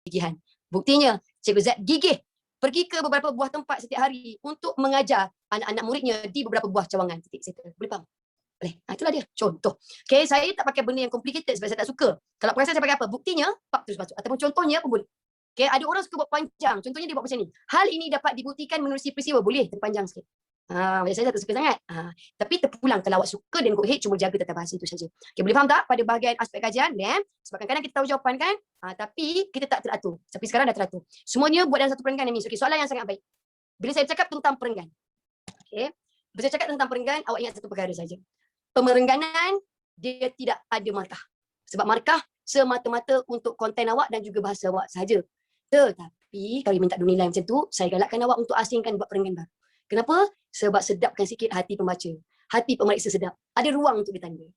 gigihan. Buktinya, Cikgu Z gigih pergi ke beberapa buah tempat setiap hari untuk mengajar anak-anak muridnya di beberapa buah cawangan. Boleh faham? Boleh. Itulah dia. Contoh. Okay, saya tak pakai benda yang complicated sebab saya tak suka. Kalau perasan saya pakai apa? Buktinya, pak terus masuk. Ataupun contohnya pun boleh. Okay, ada orang suka buat panjang. Contohnya dia buat macam ni. Hal ini dapat dibuktikan menerusi peristiwa. Boleh, terpanjang sikit. Macam saya tak suka sangat. Tapi terpulang kalau awak suka dan go ahead, cuma jaga tata bahasa itu saja. Okay, boleh faham tak pada bahagian aspek kajian? Sebab kadang-kadang kita tahu jawapan kan, tapi kita tak teratur. Tapi sekarang dah teratur. Semuanya buat dalam satu perenggan ni. Okay, soalan yang sangat baik. Bila saya cakap tentang perenggan, okay, bila saya cakap tentang perenggan, awak ingat satu perkara saja. Pemerengganan, dia tidak ada markah. Sebab markah semata-mata untuk konten awak dan juga bahasa awak sahaja. Tetapi kalau minta nilai macam tu, saya galakkan awak untuk asingkan buat perenggan baru. Kenapa? Sebab sedapkan sikit hati pembaca. Hati pemeriksa sedap. Ada ruang untuk ditanda.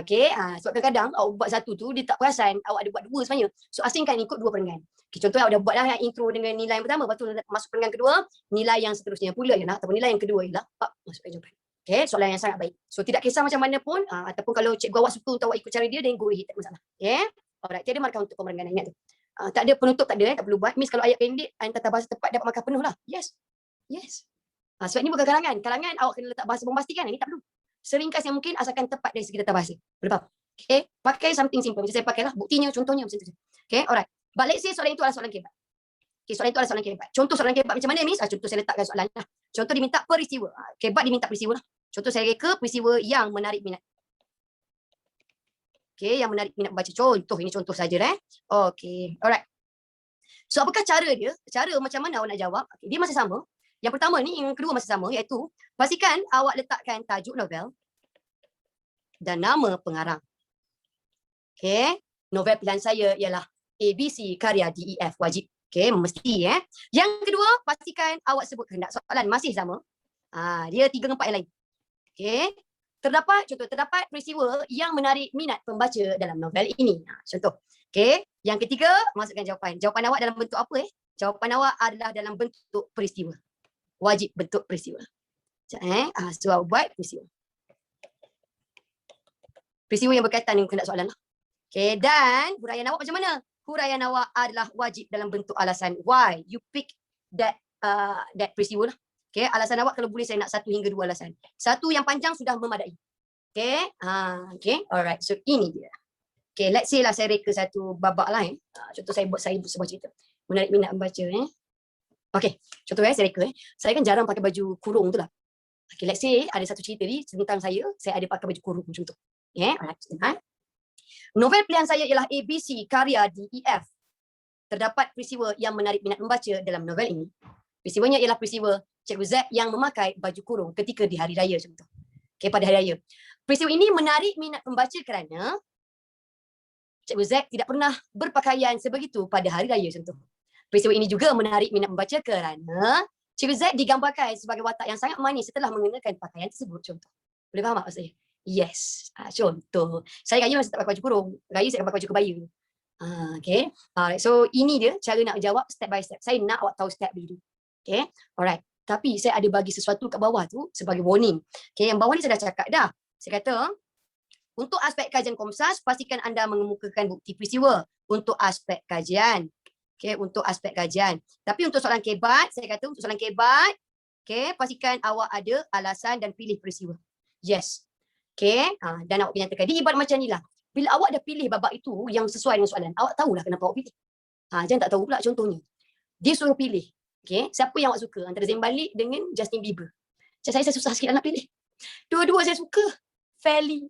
Okay. Sebab kadang-kadang awak buat satu tu, dia tak perasan awak ada buat dua sebenarnya. So asingkan ikut dua perenggan. Okay, contohnya awak dah buat lah yang intro dengan nilai yang pertama, lepas tu masuk perenggan kedua, nilai yang seterusnya pula ialah, ataupun nilai yang kedua ialah, masukkan jawapan. Okay, soalan yang sangat baik. So tidak kisah macam mana pun, ataupun kalau cikgu awak suka untuk awak ikut cara dia, then go ahead, tak masalah. Okay. Alright, tiada markah untuk pemerengganan, ingat tu. Tak ada penutup, tak ada, tak perlu buat. Miss kalau ayat pendek, tata bahasa tepat dapat markah penuh lah. Yes. Sebab ni bukan kalangan. Kalangan awak kena letak bahasa bombastik kan, ini tak perlu. Seringkas yang mungkin asalkan tepat dari segi tata bahasa. Boleh faham? Okay, pakai something simple. Macam saya pakai lah, buktinya, contohnya macam tu. Okay, alright. But let's say soalan itu adalah soalan kebat. Okay, soalan itu adalah soalan kebat. Contoh soalan kebat macam mana, Miss? Contoh saya letakkan soalan lah. Contoh diminta peristiwa. Kebat diminta peristiwa lah. Contoh saya reka peristiwa yang menarik minat. Okay, yang menarik minat membaca. Contoh, ini contoh saja lah. Okay, alright. So, apakah cara dia? Cara macam mana awak nak jawab? Okay, dia masih sama. Yang pertama ni, yang kedua masih sama, iaitu pastikan awak letakkan tajuk novel dan nama pengarang. Okay, novel pilihan saya ialah ABC karya DEF, wajib. Okay, mesti. Yang kedua, pastikan awak sebut kehendak. Soalan masih sama. Dia 3 dengan 4 yang lain. Okay. Terdapat peristiwa yang menarik minat pembaca dalam novel ini. Contoh. Okay. Yang ketiga, masukkan jawapan. Jawapan awak dalam bentuk apa? Jawapan awak adalah dalam bentuk peristiwa. Wajib bentuk peristiwa. So, awak buat peristiwa. Peristiwa yang berkaitan dengan kehendak soalan lah. Okay. Dan huraian awak macam mana? Huraian awak adalah wajib dalam bentuk alasan. Why you pick that peristiwa lah. Okay, alasan awak kalau boleh saya nak 1 hingga 2 alasan. 1 yang panjang sudah memadai. Okay, alright. So ini dia. Okay, let's say lah saya reka satu babak lah. Contoh saya buat sebuah cerita. Menarik minat membaca. Okay, contoh saya reka. Saya kan jarang pakai baju kurung tu lah. Okay, let's say ada satu cerita ni tentang saya ada pakai baju kurung macam tu. Okay, alright. Novel pilihan saya ialah ABC karya DEF. Terdapat peristiwa yang menarik minat membaca dalam novel ini. Peristiwanya ialah peristiwa Cikgu Z yang memakai baju kurung ketika di hari raya contoh. Okay, pada hari raya. Peristiwa ini menarik minat pembaca kerana Cikgu Z tidak pernah berpakaian sebegitu pada hari raya contoh. Peristiwa ini juga menarik minat membaca kerana Cikgu Z digambarkan sebagai watak yang sangat manis setelah mengenakan pakaian tersebut contoh. Boleh faham tak maksud saya? Yes. Contoh. Saya raya masih tak pakai baju kurung. Raya saya akan pakai baju kebaya. Okay. Alright. So ini dia cara nak jawab step by step. Saya nak awak tahu step dulu. Okay. Alright. Tapi saya ada bagi sesuatu kat bawah tu sebagai warning. Okay, yang bawah ni saya dah cakap dah. Saya kata, untuk aspek kajian Komsas, pastikan anda mengemukakan bukti peristiwa untuk aspek kajian. Okay, untuk aspek kajian. Tapi untuk soalan kebat, saya kata untuk soalan kebat, okay, pastikan awak ada alasan dan pilih peristiwa. Yes. Okay, dan awak menyatakan, dia ibarat macam ni lah. Bila awak dah pilih babak itu yang sesuai dengan soalan, awak tahulah kenapa awak pilih. Jangan tak tahu pula contohnya. Dia suruh pilih. Okay, siapa yang awak suka antara Zayn Malik dengan Justin Bieber? Macam saya susah sikit nak pilih. Dua-dua saya suka. Fairly.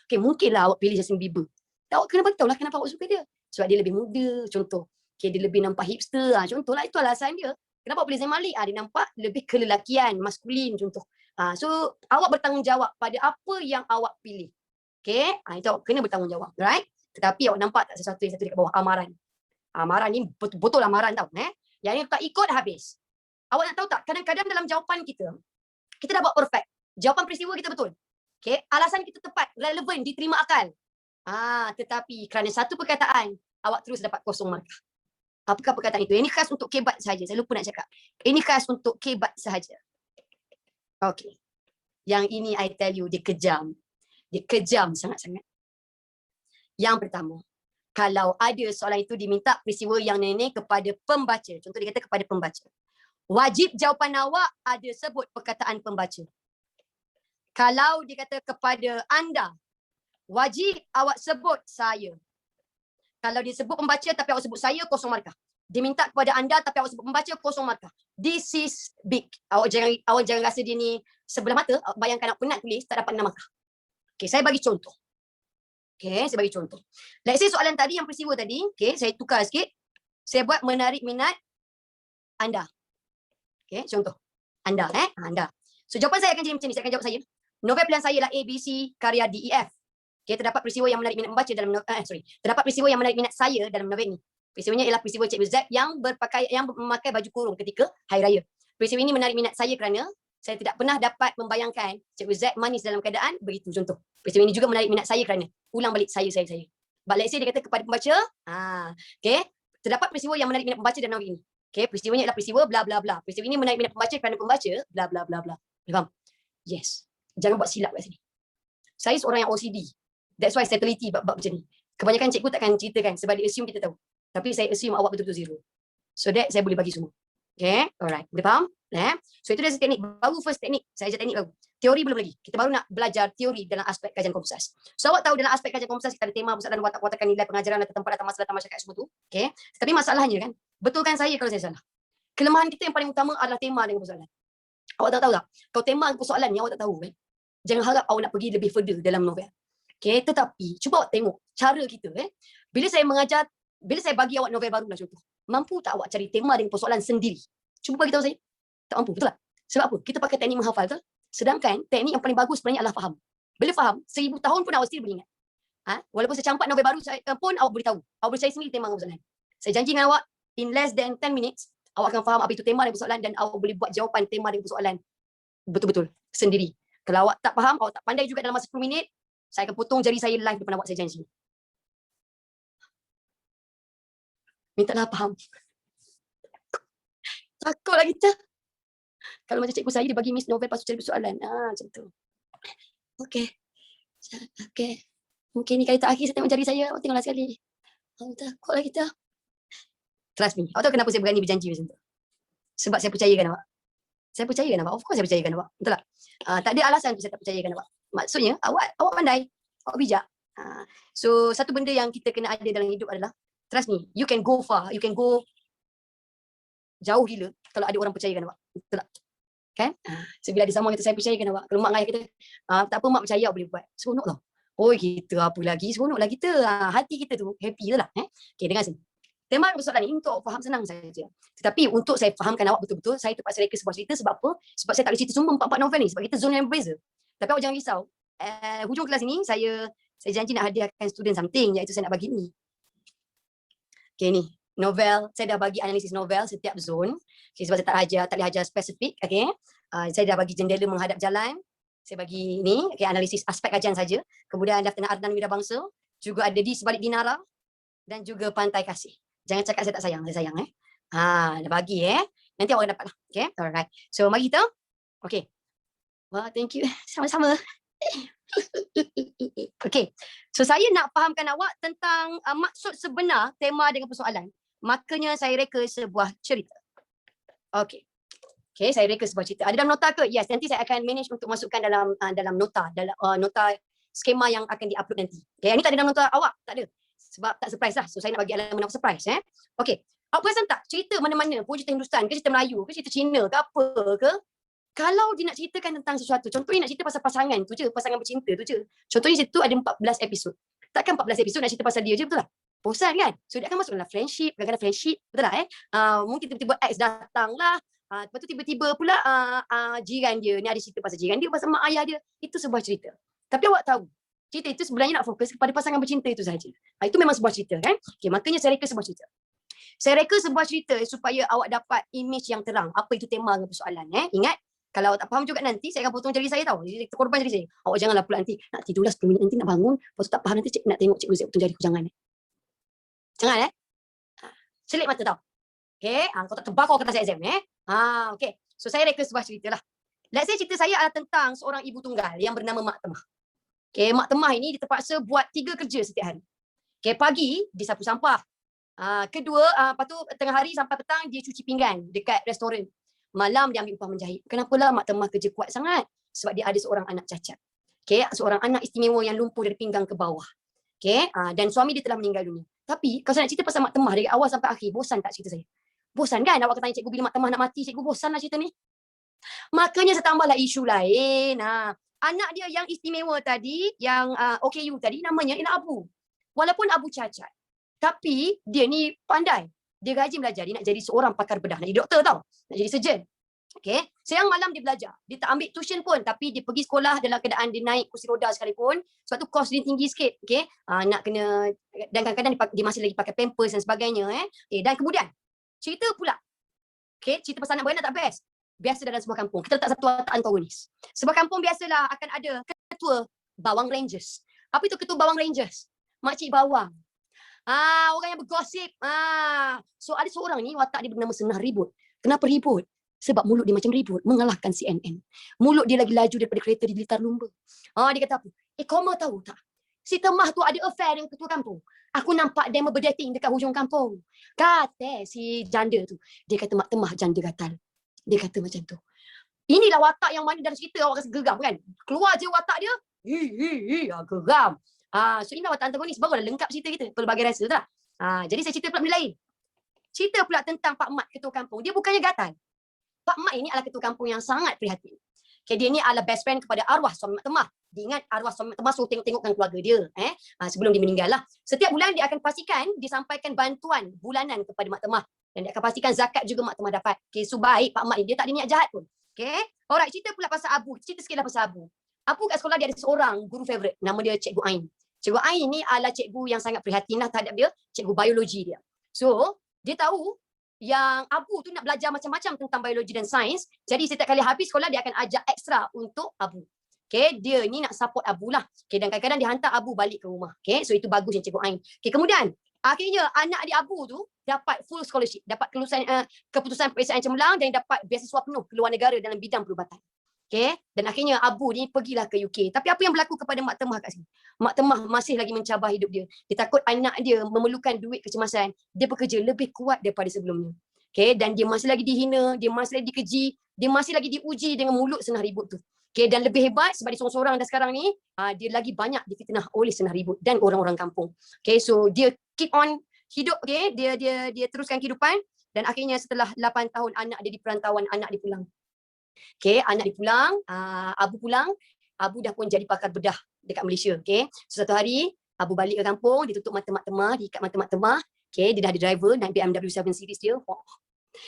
Okay, mungkinlah awak pilih Justin Bieber. Awak kena beritahu lah kenapa awak suka dia. Sebab dia lebih muda, contoh. Okay, dia lebih nampak hipster. Contohlah, itu alasan dia. Kenapa awak pilih Zayn Malik? Dia nampak lebih kelelakian, maskulin, contoh. So, awak bertanggungjawab pada apa yang awak pilih. Okay, itu awak kena bertanggungjawab. Right? Tetapi awak nampak tak sesuatu yang satu dekat bawah? Amaran. Amaran ni betul-betul amaran tau. Yang ni tak ikut habis. Awak nak tahu tak, kadang-kadang dalam jawapan kita dah buat perfect. Jawapan peristiwa kita betul. Okay, alasan kita tepat, relevan, diterima akal. Tetapi kerana satu perkataan, awak terus dapat kosong markah. Apakah perkataan itu? Ini khas untuk kebat sahaja. Saya lupa nak cakap. Ini khas untuk kebat sahaja. Okay. Yang ini I tell you, dia kejam. Dia kejam sangat-sangat. Yang pertama, Kalau ada soalan itu diminta peristiwa yang ni kepada pembaca. Contoh dia kata kepada pembaca. Wajib jawapan awak ada sebut perkataan pembaca. Kalau dia kata kepada anda, wajib awak sebut saya. Kalau dia sebut pembaca tapi awak sebut saya, kosong markah. Dia minta kepada anda tapi awak sebut pembaca, kosong markah. This is big. Awak jangan rasa dia ni sebelah mata. Bayangkan awak penat tulis, tak dapat 6 markah. Okay, saya bagi contoh. Okay, saya bagi contoh. Let's say soalan tadi, yang peristiwa tadi, okay, saya tukar sikit. Saya buat menarik minat anda. Okay, contoh. Anda. Anda. So, jawapan saya akan jadi macam ni. Saya akan jawab saya. Novel pilihan saya ialah A, B, C, karya D, E, F. Okay, terdapat peristiwa yang menarik minat membaca dalam terdapat peristiwa yang menarik minat saya dalam novel ini. Peristiwanya ialah peristiwa Cikgu Z yang memakai baju kurung ketika Hari Raya. Peristiwa ini menarik minat saya kerana saya tidak pernah dapat membayangkan Cikgu Z manis dalam keadaan begitu. Contoh. Peristiwa ini juga menarik minat saya kerana ulang balik saya. But let's say dia kata kepada pembaca, okay, terdapat peristiwa yang menarik minat pembaca dalam novel ini. Okay, peristiwanya ialah peristiwa bla bla bla. Peristiwa ini menarik minat pembaca kerana pembaca bla bla bla bla. Faham? Yes. Jangan buat silap kat sini. Saya seorang yang OCD. That's why saya teliti bab macam ni. Kebanyakan cikgu takkan ceritakan sebab dia assume kita tahu. Tapi saya assume awak betul-betul zero. So that saya boleh bagi semua. Okay, alright. Boleh faham? So itu dia teknik. Baru first teknik. Saya ajar teknik baru. Teori belum lagi. Kita baru nak belajar teori dalam aspek kajian komputerasi. So awak tahu dalam aspek kajian komputerasi kita ada tema, persoalan, watak-watakan, nilai pengajaran atau tempat atau masalah masyarakat semua tu. Okay. Tapi masalahnya kan, betulkan saya kalau saya salah. Kelemahan kita yang paling utama adalah tema dengan persoalan. Awak tahu tak? Kalau tema dengan persoalan ni awak tak tahu kan. Jangan harap awak nak pergi lebih further dalam novel. Okay, tetapi cuba awak tengok cara kita bila saya mengajar, bila saya bagi awak novel baru lah contoh. Mampu tak awak cari tema dengan persoalan sendiri? Cuba bagi tahu saya. Tak mampu, betul tak? Sebab apa? Kita pakai teknik menghafal betul? Sedangkan teknik yang paling bagus sebenarnya adalah faham. Bila faham, 1000 tahun pun awak still boleh ingat. Walaupun saya campak novel baru pun awak boleh tahu. Awak boleh cari sendiri tema dengan persoalan. Saya janji dengan awak, in less than 10 minutes, awak akan faham apa itu tema dan persoalan dan awak boleh buat jawapan tema dan persoalan betul-betul sendiri. Kalau awak tak faham, awak tak pandai juga dalam masa 10 minit, saya akan potong jari saya live depan awak, saya janji. Mintalah faham. Takutlah kita. Kalau macam cikgu saya, dia bagi miss novel lepas tu cari persoalan. Macam tu. Okey. Mungkin ni kali terakhir saya tengok jari saya. Awak tengoklah sekali. Takutlah kita. Trust me. Awak tahu kenapa saya berani berjanji macam tu? Sebab saya percayakan awak. Saya percayakan awak. Of course saya percayakan awak. Betul tak? Tak ada alasan saya tak percayakan awak. Maksudnya awak pandai. Awak bijak. So satu benda yang kita kena ada dalam hidup adalah trust me. You can go far. You can go jauh gila kalau ada orang percayakan awak. Betul tak? Kan? So bila ada someone kata saya percayakan awak. Kalau mak ayah kata tak apa mak percaya awak boleh buat. Seronok tau. Oh kita apa lagi. Seronoklah kita. Hati kita tu happy je lah. Okay, dengar sini. Tema persoalan ini untuk faham senang saja. Tetapi untuk saya fahamkan awak betul-betul, saya terpaksa reka sebuah cerita. Sebab apa? Sebab saya tak boleh cerita semua 4 novel ni. Sebab kita zone yang berbeza. Tapi awak jangan risau. Hujung kelas ini, saya janji nak hadiahkan student something. Iaitu saya nak bagi ni. Okay ni. Novel. Saya dah bagi analisis novel setiap zone. Okay, sebab saya tak boleh ajar spesifik. Okay. Saya dah bagi jendela menghadap jalan. Saya bagi ni. Okay, analisis aspek kajian saja. Kemudian Daftar Ardan Wirabangsa. Juga ada di sebalik Dinara. Dan juga Pantai Kasih. Jangan cakap saya tak sayang. Saya sayang dah bagi Nanti awak dapat lah. Okay. Alright. So mari kita. Okay. Wah, thank you. Sama-sama. Okay. So saya nak fahamkan awak tentang maksud sebenar tema dengan persoalan. Makanya saya reka sebuah cerita. Okay. Okay, saya reka sebuah cerita. Ada dalam nota ke? Yes, nanti saya akan manage untuk masukkan dalam nota. Dalam nota skema yang akan di-upload nanti. Okay, ini tak ada dalam nota awak. Tak ada. Sebab tak surprise lah. So saya nak bagi elemen of surprise. Okay. Awak perasan tak? Cerita mana-mana pun cerita Hindustan ke cerita Melayu ke cerita Cina ke apa ke. Kalau dia nak ceritakan tentang sesuatu. Contohnya nak cerita pasal pasangan tu je. Pasangan bercinta tu je. Contohnya situ ada 14 episod. Takkan 14 episod nak cerita pasal dia je, betul tak? Bosan kan? So dia akan masuk dalam friendship. Kadang-kadang friendship. Betul tak mungkin tiba-tiba ex datang lah. Lepas tu tiba-tiba pula jiran dia. Ni ada cerita pasal jiran dia. Pasal mak ayah dia. Itu sebuah cerita. Tapi awak tahu. Cerita itu sebenarnya nak fokus kepada pasangan bercinta itu sahaja. Itu memang sebuah cerita kan. Okay, makanya saya reka sebuah cerita. Saya reka sebuah cerita supaya awak dapat image yang terang. Apa itu tema dengan persoalan. Ingat, kalau awak tak faham juga nanti, saya akan potong jari saya tahu. Jadi korban jari saya. Awak janganlah pula nanti, nak tidurlah 10 minit nanti nak bangun. Lepas tu tak faham nanti nak tengok cikgu saya potong jari. Jangan. Jangan selit mata tau. Okay, kau tak terbakar kata saya exam. Okay, so saya reka sebuah cerita lah. Let's say cerita saya adalah tentang seorang ibu tunggal yang bernama Mak Temah. Okay, Mak Temah ini dia terpaksa buat 3 kerja setiap hari. Okay, pagi dia sapu sampah. Kedua, lepas tu tengah hari sampai petang dia cuci pinggan dekat restoran. Malam dia ambil upah menjahit. Kenapalah Mak Temah kerja kuat sangat? Sebab dia ada seorang anak cacat. Okay, seorang anak istimewa yang lumpuh dari pinggang ke bawah. Okay, dan suami dia telah meninggal dunia. Tapi kalau saya nak cerita pasal Mak Temah dari awal sampai akhir, bosan tak cerita saya? Bosan kan? Awak tanya cikgu bila Mak Temah nak mati, cikgu bosan lah cerita ni. Makanya saya tambahlah isu lain. Anak dia yang istimewa tadi, yang OKU tadi, namanya ialah Abu. Walaupun Abu cacat, tapi dia ni pandai. Dia rajin belajar. Dia nak jadi seorang pakar bedah. Nak jadi doktor tau. Nak jadi surgeon. Okay. Siang malam dia belajar. Dia tak ambil tuition pun. Tapi dia pergi sekolah dalam keadaan dia naik kursi roda sekalipun. Sebab tu kos dia tinggi sikit. Okay. Nak kena. Dan kadang-kadang dia masih lagi pakai pampers dan sebagainya. Okay. Dan kemudian. Cerita pula. Okay. Cerita pasal anak beranak tak best. Biasa dalam sebuah kampung. Kita letak satu watak antagonis. Sebuah kampung biasalah akan ada ketua bawang rangers. Apa itu ketua bawang rangers? Makcik bawang. Orang yang bergosip. So ada seorang ni watak dia bernama Senah Ribut. Kenapa ribut? Sebab mulut dia macam ribut. Mengalahkan CNN. Mulut dia lagi laju daripada kereta di Blitar Lumba. Dia kata apa? Koma tahu tak? Si Temah tu ada affair dengan ketua kampung. Aku nampak demo berdating dekat hujung kampung. Kata si janda tu. Dia kata Mak Temah janda gatal. Dia kata macam tu. Inilah watak yang mana dalam cerita awak rasa geram kan? Keluar je watak dia. Geram. So inilah watak antagonis. Barulah lengkap cerita kita. Pelbagai rasa tak? Jadi saya cerita pula benda lain. Cerita pula tentang Pak Mat ketua kampung. Dia bukannya gatal. Pak Mat ini adalah ketua kampung yang sangat prihatin. Okay, dia ni adalah best friend kepada arwah suami Mak Temah. Dia ingat arwah suami Mak Temah suruh tengok-tengokkan keluarga dia. Sebelum dia meninggal lah. Setiap bulan dia akan pastikan disampaikan bantuan bulanan kepada Mak Temah. Dan dia akan pastikan zakat juga Mak Temah dapat. Okay, so baik Pak Mat ni. Dia tak ada niat jahat pun. Okay. Alright, cerita pula pasal Abu. Cerita sikitlah pasal Abu. Abu kat sekolah dia ada seorang guru favourite. Nama dia Cikgu Ain. Cikgu Ain ni adalah cikgu yang sangat prihatin lah terhadap dia. Cikgu biologi dia. So, dia tahu yang Abu tu nak belajar macam-macam tentang biologi dan sains. Jadi setiap kali habis sekolah dia akan ajak ekstra untuk Abu. Okay, dia ni nak support Abu lah. Okay, dan kadang-kadang dia hantar Abu balik ke rumah. Okay, so itu bagus yang Cikgu Ain. Okay, kemudian akhirnya anak adik Abu tu dapat full scholarship. Dapat keputusan peperiksaan cemerlang dan dapat beasiswa penuh ke luar negara dalam bidang perubatan. Okay, dan akhirnya Abu ni pergilah ke UK. Tapi apa yang berlaku kepada Mak Temah kat sini? Mak Temah masih lagi mencabar hidup dia. Dia takut anak dia memerlukan duit kecemasan. Dia bekerja lebih kuat daripada sebelumnya. Okay, dan dia masih lagi dihina, dia masih lagi dikeji, dia masih lagi diuji dengan mulut Senah Ribut tu. Okay, dan lebih hebat sebab dia seorang-seorang dah sekarang ni, dia lagi banyak difitnah oleh Senah Ribut dan orang-orang kampung. Okay, so dia keep on hidup, okay, dia teruskan kehidupan dan akhirnya setelah 8 tahun anak dia di perantauan, anak dia pulang. Okay, anak dia pulang, Abu pulang, Abu dah pun jadi pakar bedah dekat Malaysia. Okay, so satu hari Abu balik ke kampung, dia tutup mata Mak Temah, diikat mata Mak Temah. Okay, dia dah ada driver naik BMW 7 Series dia.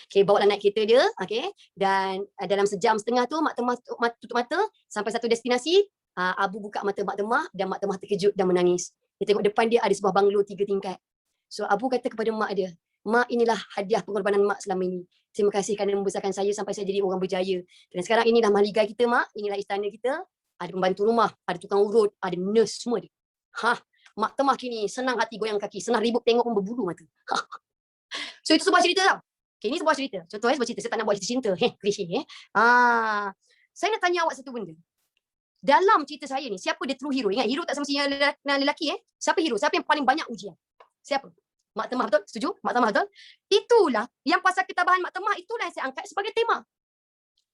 Okay, bawa lah naik kereta dia. Okay, dan dalam sejam setengah tu Mak Temah tutup mata sampai satu destinasi. Abu buka mata Mak Temah dan Mak Temah terkejut dan menangis. Dia tengok depan dia ada sebuah banglo 3 tingkat. So Abu kata kepada mak dia, Mak, inilah hadiah pengorbanan Mak selama ini. Terima kasih kerana membesarkan saya sampai saya jadi orang berjaya. Dan sekarang inilah mahligai kita Mak, inilah istana kita. Ada pembantu rumah, ada tukang urut, ada nurse semua dia. Mak Temah kini senang hati goyang kaki, Senah Ribut tengok pun berbulu mata. So itu sebuah cerita tau. Okay, ini sebuah cerita. Contohnya sebuah cerita, saya tak nak buat cerita cinta. Klise. Saya nak tanya awak satu benda. Dalam cerita saya ni, siapa dia true hero? Ingat, hero tak semestinya lelaki. Siapa hero? Siapa yang paling banyak ujian? Siapa? Mak Temah, betul? Setuju? Mak Temah, betul? Itulah yang pasal ketabahan Mak Temah, itulah yang saya angkat sebagai tema.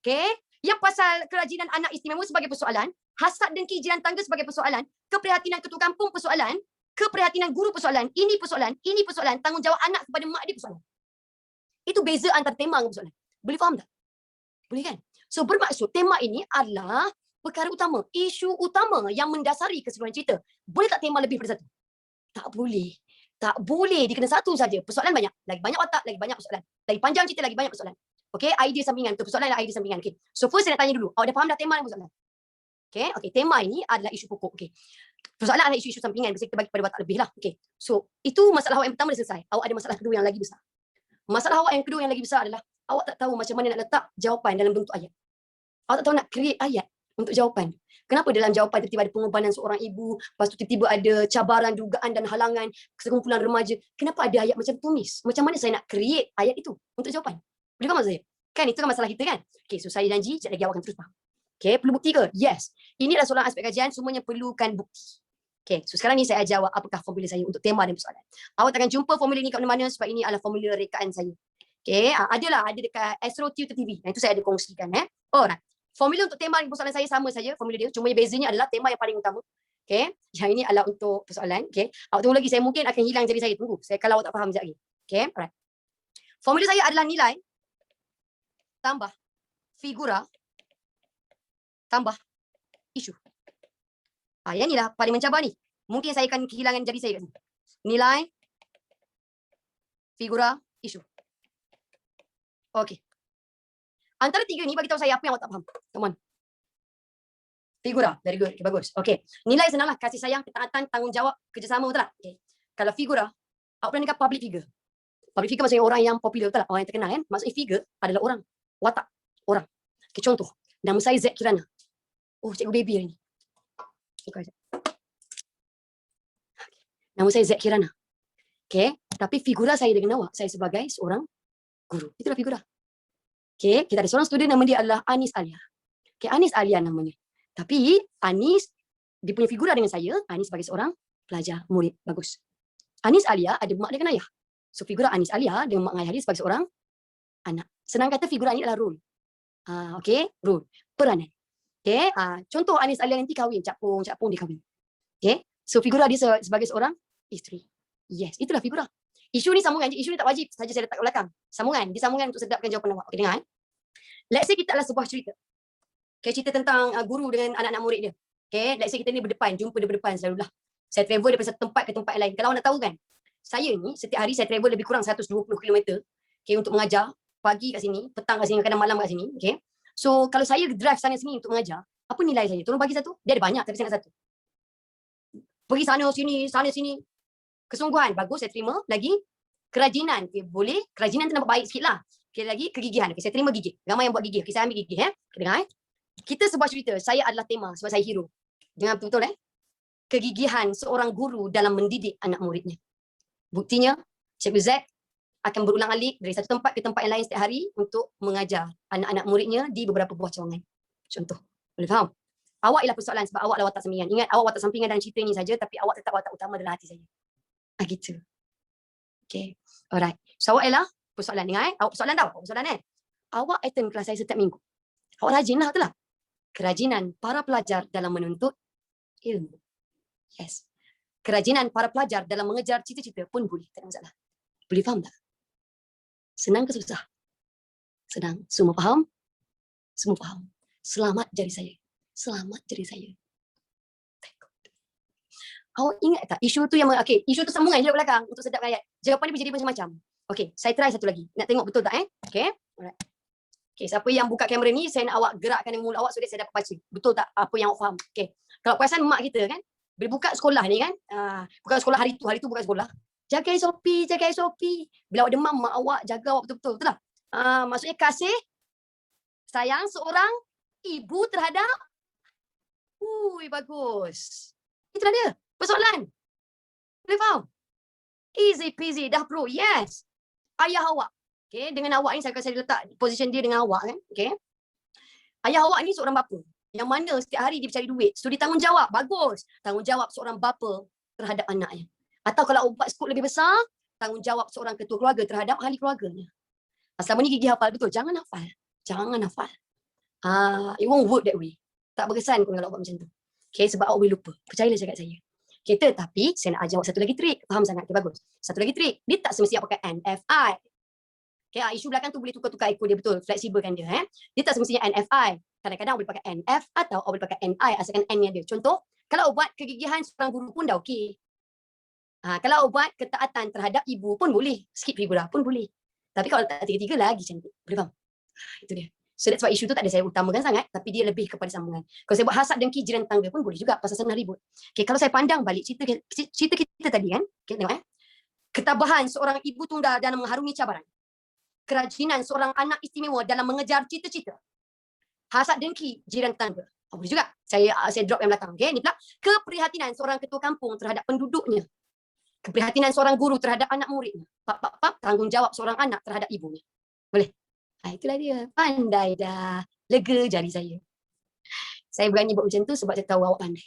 Okay? Yang pasal kerajinan anak istimewa sebagai persoalan, hasad dengki jiran tangga sebagai persoalan, keprihatinan ketua kampung persoalan, keprihatinan guru persoalan, ini persoalan, tanggungjawab anak kepada mak dia persoalan. Itu beza antara tema dengan persoalan. Boleh faham tak? Boleh kan? So bermaksud tema ini adalah perkara utama, isu utama yang mendasari keseluruhan cerita. Boleh tak tema lebih daripada satu? Tak boleh. Tak boleh dikena satu saja. Persoalan banyak. Lagi banyak otak, lagi banyak persoalan. Lagi panjang cerita, lagi banyak persoalan. Okay, idea sampingan. Itu persoalan adalah idea sampingan. Okay. So first saya nak tanya dulu. Awak dah faham dah tema dan persoalan? Okay, tema ini adalah isu pokok. Okay. Persoalan adalah isu-isu sampingan. Bisa kita bagi pada watak lebih lah. Okay. So itu masalah awak yang pertama dah selesai. Awak ada masalah kedua yang lagi besar. Masalah awak yang kedua yang lagi besar adalah awak tak tahu macam mana nak letak jawapan dalam bentuk ayat. Awak tak tahu nak create ayat untuk jawapan. Kenapa dalam jawapan tiba-tiba ada pengorbanan seorang ibu, lepas tu tiba-tiba ada cabaran, dugaan dan halangan sekumpulan remaja. Kenapa ada ayat macam tumis? Macam mana saya nak create ayat itu untuk jawapan? Boleh faham maksud saya? Kan itu kan masalah kita kan? Okay, so saya janji sekejap lagi awak akan terus faham. Okay, perlu bukti ke? Yes. Ini adalah soalan aspek kajian, semuanya perlukan bukti. Okay, so sekarang ni saya ajar awak apakah formula saya untuk tema dan persoalan. Awak takkan jumpa formula ni kat mana-mana sebab ini adalah formula rekaan saya. Okay, ada dekat Astro Tutor TV. Itu saya ada kongsikan. Alright. Formula untuk tema dan persoalan saya sama saja formula dia. Cuma bezanya adalah tema yang paling utama. Okay, yang ini adalah untuk persoalan. Okay, awak tunggu lagi. Saya mungkin akan hilang jari saya. Tunggu. Kalau awak tak faham sekejap lagi. Okay, alright. Formula saya adalah nilai tambah figura tambah isu. Yang inilah paling mencabar ni. Mungkin saya akan kehilangan jari saya kat sini. Nilai, figura, isu. Okey. Antara tiga ni bagi tahu saya apa yang awak tak faham. Come on. Figura, very good. Okay, bagus. Okey. Nilai senanglah, kasih sayang, ketaatan, tanggungjawab, kerjasama, betul tak? Okay. Kalau figura, awak pernah dengar public figure. Public figure maksudnya orang yang popular, betul tak? Orang yang terkenal kan? Maksudnya figure adalah orang. Watak orang. Okay, contoh, nama saya Z Kirana. Oh, cikgu baby hari ni. Okay. Nama saya Z Kirana. Okay. Tapi figura saya dengan awak, saya sebagai seorang guru. Itulah figura. Okay. Kita ada seorang student nama dia adalah Anis Alia. Okay. Anis Alia namanya. Tapi Anis, dia punya figura dengan saya, Anis sebagai seorang pelajar, murid. Bagus. Anis Alia ada mak dengan ayah. So figura Anis Alia dengan mak ayah dia sebagai seorang anak. Senang kata figura ini adalah role. Okay. Role. Peranan. Okay. Contoh Anis Alia nanti kahwin. Cak Pung dia kahwin. Okay. So figura dia sebagai seorang isteri. Yes, itulah figura. Isu ni sambungan je. Isu ni tak wajib saja saya letak kat belakang. Sambungan. Dia sambungan untuk sedapkan jawapan awak. Okay, dengar. Let's say kita adalah sebuah cerita. Okay, cerita tentang guru dengan anak-anak murid dia. Okay, let's say kita ni berdepan. Jumpa dia berdepan selalulah. Saya travel daripada satu tempat ke tempat lain. Kalau awak nak tahu kan, saya ni setiap hari saya travel lebih kurang 120 km. Okay, untuk mengajar. Pagi kat sini, petang kat sini, kadang malam kat sini. Okay. So, kalau saya drive sana sini untuk mengajar, apa nilai saya? Tolong bagi satu. Dia ada banyak, tapi saya nak satu. Pergi sana sini. Kesungguhan, bagus, saya terima. Lagi, kerajinan, okay, boleh. Kerajinan tu nampak baik sikit lah. Okay, lagi, kegigihan. Okay, saya terima gigih. Ramai yang buat gigih. Okay, saya ambil gigih. Dengar. Kita sebuah cerita, saya adalah tema sebab saya hero. Dengar betul-betul. Kegigihan seorang guru dalam mendidik anak muridnya. Buktinya, Cikgu Z akan berulang-alik dari satu tempat ke tempat yang lain setiap hari untuk mengajar anak-anak muridnya di beberapa buah cawangan. Contoh. Boleh faham? Awak ialah persoalan sebab awak adalah watak sampingan. Ingat, awak watak sampingan dalam cerita ni saja, tapi awak tetap watak utama dalam hati saya. Gitu. Okay. Alright. So awak ialah persoalan. Dengar. Awak persoalan tau. Awak attend kelas saya setiap minggu. Awak rajin lah, betul tak? Kerajinan para pelajar dalam menuntut ilmu. Yes. Kerajinan para pelajar dalam mengejar cita-cita pun boleh. Tak ada masalah. Boleh faham tak? Senang ke susah? Senang. Semua faham? Semua faham. Selamat jari saya. Selamat jari saya. Awak ingat tak isu tu yang okey, isu tu sambungan je belakang untuk sedapkan ayat. Jawapan dia jadi macam-macam. Okey, saya try satu lagi. Nak tengok betul tak Okey. Alright. Okey, siapa yang buka kamera ni, saya nak awak gerakkan mulut awak supaya saya dapat baca. Betul tak apa yang awak faham? Okey. Kalau perasan mak kita kan, bila buka sekolah ni kan, buka sekolah hari tu buka sekolah. Jaga SOP. Bila awak demam, mak awak jaga awak betul-betul, betul tak? Maksudnya kasih sayang seorang ibu terhadap bagus. Itulah dia. Persoalan. Boleh faham? Easy peasy. Dah bro. Yes. Ayah awak. Okay. Dengan awak ni saya letak position dia dengan awak kan. Okay. Ayah awak ni seorang bapa. Yang mana setiap hari dia cari duit. So dia tanggungjawab. Bagus. Tanggungjawab seorang bapa terhadap anaknya. Atau kalau awak buat skop lebih besar, tanggungjawab seorang ketua keluarga terhadap ahli keluarganya. Selama ni gigi hafal betul. Jangan hafal. It won't work that way. Tak berkesan pun kalau awak macam tu. Okay. Sebab awak boleh lupa. Percayalah cakap saya. Okay, tapi saya nak ajar awak satu lagi trik. Faham sangat? Okay, bagus. Satu lagi trik. Dia tak semestinya pakai NFI. Okay, isu belakang tu boleh tukar-tukar ekor dia betul. Fleksibel kan dia. Dia tak semestinya NFI. Kadang-kadang boleh pakai NF atau boleh pakai NI asalkan N-nya dia. Contoh, kalau buat kegigihan seorang guru pun dah okey. Kalau buat ketaatan terhadap ibu pun boleh. Skip figura pun boleh. Tapi kalau tak tiga-tiga lagi cantik. Boleh faham? Itu dia. So that's why isu tu tak ada saya utamakan sangat, tapi dia lebih kepada sambungan. Kalau saya buat hasad dengki jiran tangga pun boleh juga, pasal senang ribut. Okay, kalau saya pandang balik cerita kita tadi kan, okay, tengok ketabahan seorang ibu tunggal dalam mengharungi cabaran. Kerajinan seorang anak istimewa dalam mengejar cita-cita. Hasad dengki jiran tangga. Boleh juga. Saya drop yang belakang. Okay, ni pula keprihatinan seorang ketua kampung terhadap penduduknya. Keprihatinan seorang guru terhadap anak muridnya. Tanggungjawab seorang anak terhadap ibunya. Boleh? Itulah dia. Pandai dah. Lega jari saya. Saya berani buat macam tu sebab saya tahu awak pandai.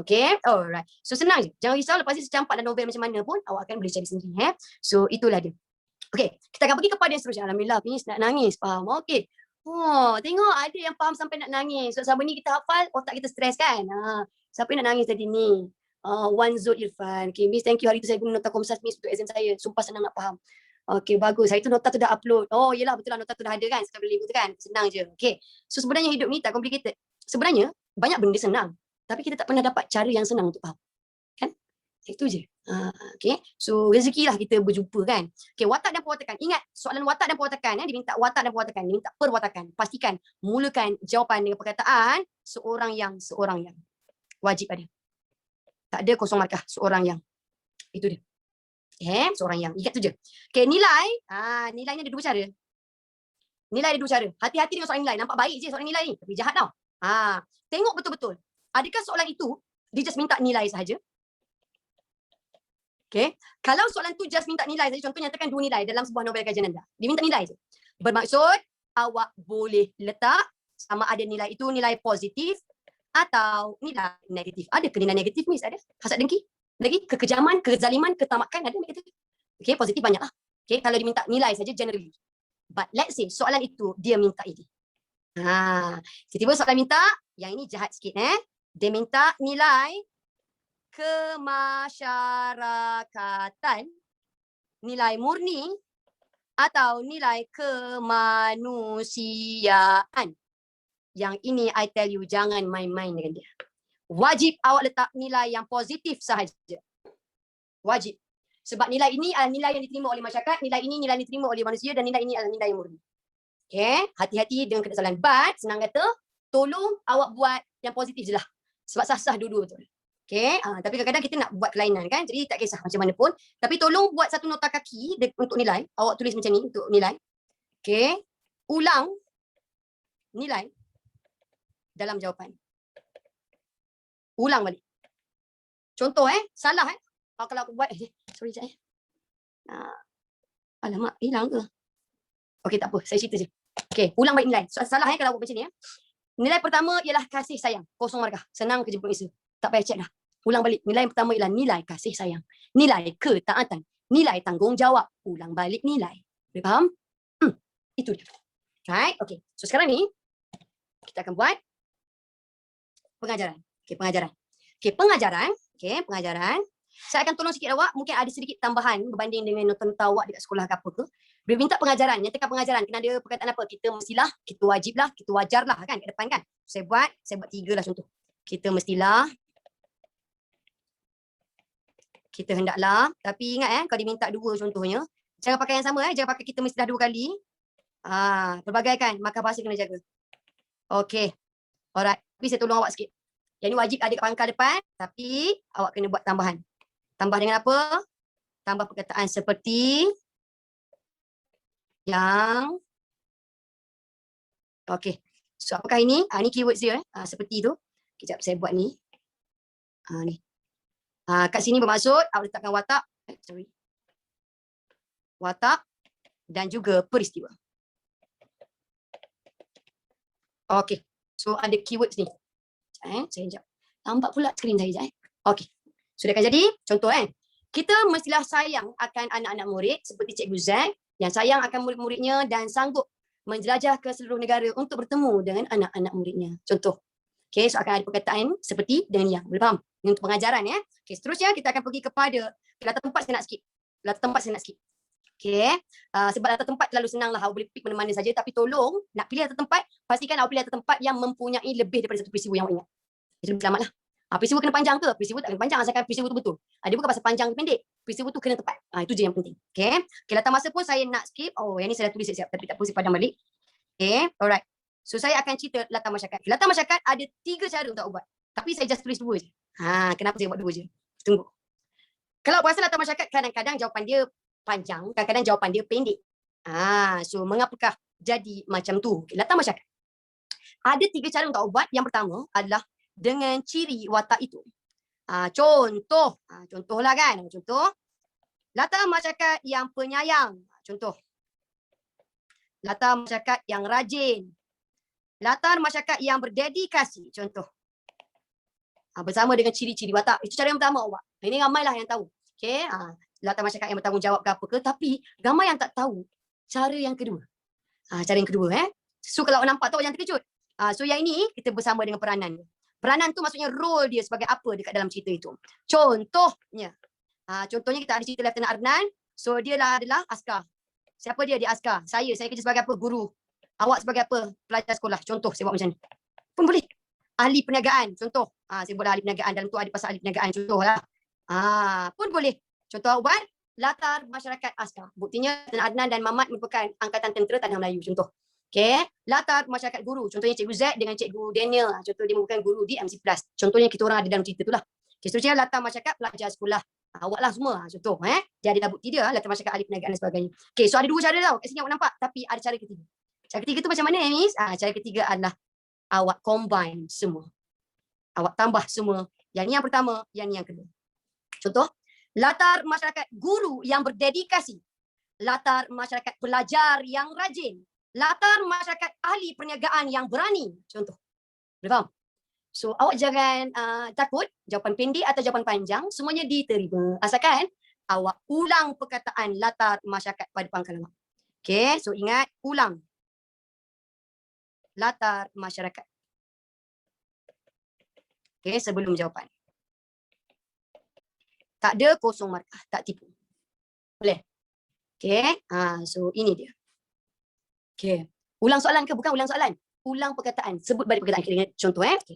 Okay. Alright. So senang je. Jangan risau lepas ni secampak dan novel macam mana pun awak akan boleh cari sendiri. So itulah dia. Okay. Kita akan pergi kepada yang seterusnya. Alhamdulillah, Miss nak nangis. Faham? Okay. Oh, tengok ada yang faham sampai nak nangis. So selama ni kita hafal, otak kita stres kan? Siapa yang nak nangis tadi ni? Wan Zul Irfan. Okay, Miss, thank you. Hari tu saya guna nota Komsas Miss untuk exam saya. Sumpah senang nak faham. Okay, bagus. Hari tu nota tu dah upload. Oh, yelah, betul lah nota tu dah ada kan? Sekarang boleh tu kan? Senang je. Okay. So sebenarnya hidup ni tak complicated. Sebenarnya, banyak benda senang. Tapi kita tak pernah dapat cara yang senang untuk faham. Kan? Itu je. Okay. So rezeki lah kita berjumpa kan. Okay, watak dan perwatakan. Ingat soalan watak dan perwatakan. Dia minta watak dan perwatakan. Dia minta perwatakan. Pastikan mulakan jawapan dengan perkataan seorang yang. Wajib ada. Tak ada kosong markah. Seorang yang. Itu dia. Okay, seorang yang. Ingat tu je. Okay, nilai. Nilainya ada dua cara. Nilai ada dua cara. Hati-hati dengan soalan nilai. Nampak baik je soalan nilai ni. Tapi jahat tau. Tengok betul-betul. Adakah soalan itu dia just minta nilai sahaja? Okay. Kalau soalan tu just minta nilai saja, contoh nyatakan 2 nilai dalam sebuah novel kajian anda. Dia minta nilai je. Bermaksud awak boleh letak sama ada nilai itu nilai positif atau nilai negatif. Ada ke nilai negatif, Miss? Ada? Hasad dengki? Lagi kekejaman, kezaliman, ketamakan, ada negatif. Okay, positif banyak lah. Okay, kalau dia minta nilai saja generally. But let's say soalan itu dia minta ini. Tiba-tiba soalan minta, yang ini jahat sikit Dia minta nilai kemasyarakatan, nilai murni atau nilai kemanusiaan. Yang ini I tell you jangan main-main dengan dia. Wajib awak letak nilai yang positif sahaja. Wajib. Sebab nilai ini adalah nilai yang diterima oleh masyarakat, nilai ini nilai yang diterima oleh manusia dan nilai ini adalah nilai yang murni. Okay, hati-hati dengan kesalahan. But senang kata, tolong awak buat yang positif je lah. Sebab sah-sah dua-dua betul. Okay, tapi kadang-kadang kita nak buat kelainan kan, jadi tak kisah macam mana pun. Tapi tolong buat satu nota kaki untuk nilai. Awak tulis macam ni untuk nilai. Okay, ulang nilai dalam jawapan. Ulang balik. Contoh salah kalau aku buat, sorry sekejap alamak, hilang ke? Okey, tak apa, saya cerita je. Okey, ulang balik nilai. So, salah kalau buat macam ni Nilai pertama ialah kasih sayang. Kosong markah. Senang kerja pengisa. Tak payah cek dah. Ulang balik. Nilai pertama ialah nilai kasih sayang. Nilai ketaatan. Nilai tanggungjawab. Ulang balik nilai. Boleh faham? Itu dia. Right? Okey. So sekarang ni kita akan buat pengajaran. Okey, pengajaran. Okey, pengajaran. Okey, pengajaran. Saya akan tolong sikit awak, mungkin ada sedikit tambahan berbanding dengan nota-nota awak dekat sekolah ke apa ke. Bila minta pengajaran, nyatakan pengajaran, kena ada perkataan apa? Kita mestilah, kita wajiblah, kita wajarlah kan kat depan kan. Saya buat 3 lah contoh. Kita mestilah, kita hendaklah, tapi ingat kalau diminta 2 contohnya, jangan pakai yang sama jangan pakai kita mestilah 2 kali. Pelbagai kan, maka bahasa kena jaga. Okey. Alright, tapi saya tolong awak sikit. Yang ni wajib ada kat pangkal depan, tapi awak kena buat tambahan. Tambah dengan apa? Tambah perkataan seperti yang. Okey. So apakah ini? Ini keywords dia seperti tu. Kejap saya buat ni. Ni. Kat sini bermaksud awak letakkan watak, watak dan juga peristiwa. Okey. So ada keywords ni. Saya sekejap. Nampak pula skrin saya sekejap. Okey. Sudah akan jadi contoh kita mestilah sayang akan anak-anak murid seperti Cikgu Zack yang sayang akan murid-muridnya dan sanggup menjelajah ke seluruh negara untuk bertemu dengan anak-anak muridnya. Contoh. Okey, so akan ada perkataan seperti dengan yang. Boleh faham? Ini untuk pengajaran Okey, seterusnya kita akan pergi kepada latar tempat saya nak skip. Latar tempat saya nak skip. Okey. Sebab latar tempat terlalu senang lah, awak boleh pick mana-mana saja, tapi tolong nak pilih latar tempat, pastikan awak pilih latar tempat yang mempunyai lebih daripada satu peristiwa yang awak ingat. Jadi selamat lah. Peristiwa kena panjang ke? Peristiwa tak kena panjang asalkan peristiwa tu betul. Dia bukan pasal panjang ke pendek. Peristiwa tu kena tepat. Itu je yang penting. Okey. Okey, latar masa pun saya nak skip. Yang ni saya dah tulis siap-siap tapi tak apa, saya padam balik. Okey, alright. So saya akan cerita latar masyarakat. Latar masyarakat ada 3 cara untuk buat. Tapi saya just tulis 2 je. Kenapa saya buat 2 je? Tunggu. Kalau pasal latar masyarakat, kadang-kadang jawapan dia panjang, kadang-kadang jawapan dia pendek. So mengapakah jadi macam tu? Okay, latar masyarakat. Ada 3 cara untuk buat. Yang pertama adalah dengan ciri watak itu. Contoh. Contohlah kan. Contoh. Latar masyarakat yang penyayang. Contoh. Latar masyarakat yang rajin. Latar masyarakat yang berdedikasi. Contoh. bersama dengan ciri-ciri watak. Itu cara yang pertama awak. Ini ramailah yang tahu. Okey, latar masyarakat yang bertanggungjawab ke apa ke, tapi ramai yang tak tahu cara yang kedua. Cara yang kedua So kalau awak nampak tu awak jangan terkejut. So yang ini kita bersama dengan peranan. Peranan tu maksudnya role dia sebagai apa dekat dalam cerita itu. Contohnya kita ada cerita Lieutenant Arnan. So dia adalah askar. Siapa dia? Dia askar. Saya kerja sebagai apa? Guru. Awak sebagai apa? Pelajar sekolah. Contoh saya buat macam ni. Pun boleh. Ahli perniagaan. Contoh. Saya buat ahli perniagaan. Dalam tu ada pasal ahli perniagaan. Contohlah. Pun boleh. Contoh awak buat latar masyarakat askar. Buktinya Lieutenant Adnan dan Mamat merupakan angkatan tentera Tanah Melayu. Contoh. Okay. Latar masyarakat guru. Contohnya Cikgu Z dengan Cikgu Daniel. Contoh dia merupakan guru di MC+. Contohnya kita orang ada dalam cerita tu lah. Okay, seterusnya latar masyarakat pelajar sekolah. Awak lah semua. Contoh. Dia ada bukti dia. Latar masyarakat ahli perniagaan dan sebagainya. Okay, so ada dua cara tau. Kat sini awak nampak. Tapi ada cara ketiga. Cara ketiga tu macam mana, Miss? Cara ketiga adalah awak combine semua. Awak tambah semua. Yang ni yang pertama, yang ni yang kedua. Contoh. Latar masyarakat guru yang berdedikasi. Latar masyarakat pelajar yang rajin. Latar masyarakat ahli perniagaan yang berani. Contoh. Boleh faham? So, awak jangan takut. Jawapan pendek atau jawapan panjang, semuanya diterima. Asalkan awak ulang perkataan latar masyarakat pada pangkalan awak. Okay, so ingat, ulang. Latar masyarakat. Okay, sebelum jawapan. Tak ada kosong markah, tak tipu. Boleh? Okay, so ini dia. Okay, ulang soalan ke? Bukan ulang soalan. Ulang perkataan. Sebut balik perkataan. Kita ingat contoh. Okay.